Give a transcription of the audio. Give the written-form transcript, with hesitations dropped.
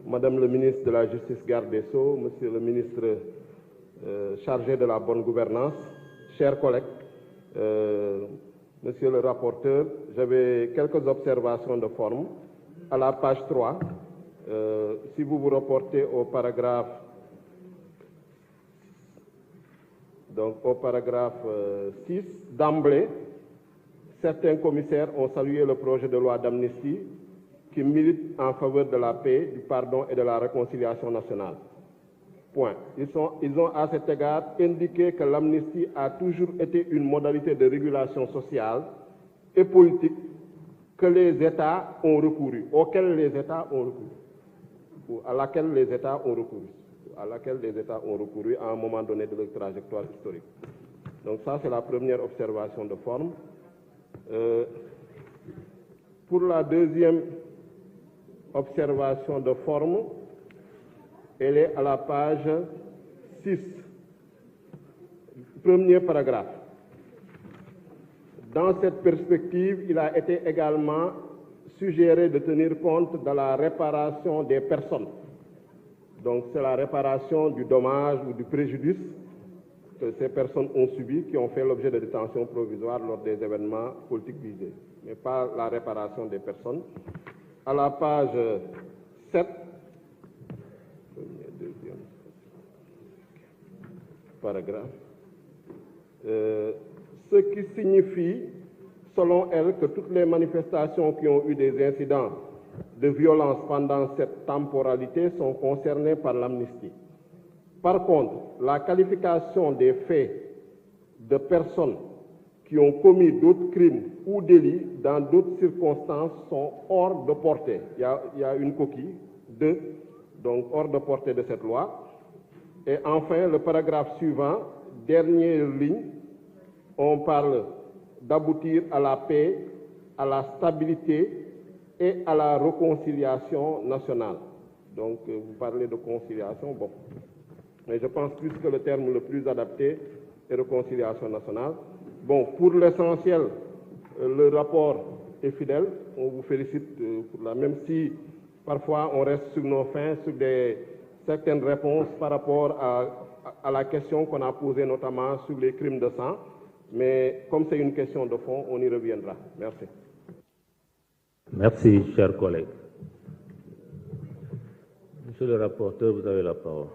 Madame le ministre de la Justice, garde des Sceaux, Monsieur le ministre chargé de la bonne gouvernance, chers collègues, Monsieur le rapporteur, j'avais quelques observations de forme. À la page 3, si vous vous reportez au paragraphe, donc au paragraphe 6, d'emblée, certains commissaires ont salué le projet de loi d'amnistie qui milite en faveur de la paix, du pardon et de la réconciliation nationale. Point. Ils ont à cet égard indiqué que l'amnistie a toujours été une modalité de régulation sociale et politique que les États ont recouru, auquel les États ont recouru, ou à laquelle les États ont recouru, à un moment donné de leur trajectoire historique. Donc ça, c'est la première observation de forme. Pour la deuxième observation de forme, elle est à la page 6, premier paragraphe. Dans cette perspective, il a été également suggéré de tenir compte de la réparation des personnes. Donc c'est la réparation du dommage ou du préjudice que ces personnes ont subi, qui ont fait l'objet de détention provisoire lors des événements politiques visés, mais pas la réparation des personnes. À la page 7, deuxième paragraphe, ce qui signifie, selon elle, que toutes les manifestations qui ont eu des incidents de violence pendant cette temporalité sont concernées par l'amnistie. Par contre, la qualification des faits de personnes qui ont commis d'autres crimes ou délits dans d'autres circonstances sont hors de portée. Il y a une coquille, donc hors de portée de cette loi. Et enfin, le paragraphe suivant, dernière ligne, on parle d'aboutir à la paix, à la stabilité et à la réconciliation nationale. Donc, vous parlez de conciliation, bon. Mais je pense plus que le terme le plus adapté est réconciliation nationale. Bon, pour l'essentiel, le rapport est fidèle. On vous félicite pour la, même si parfois on reste sur nos fins, sur certaines réponses par rapport à la question qu'on a posée notamment sur les crimes de sang. Mais comme c'est une question de fond, on y reviendra. Merci. Merci, chers collègues. Monsieur le rapporteur, vous avez la parole.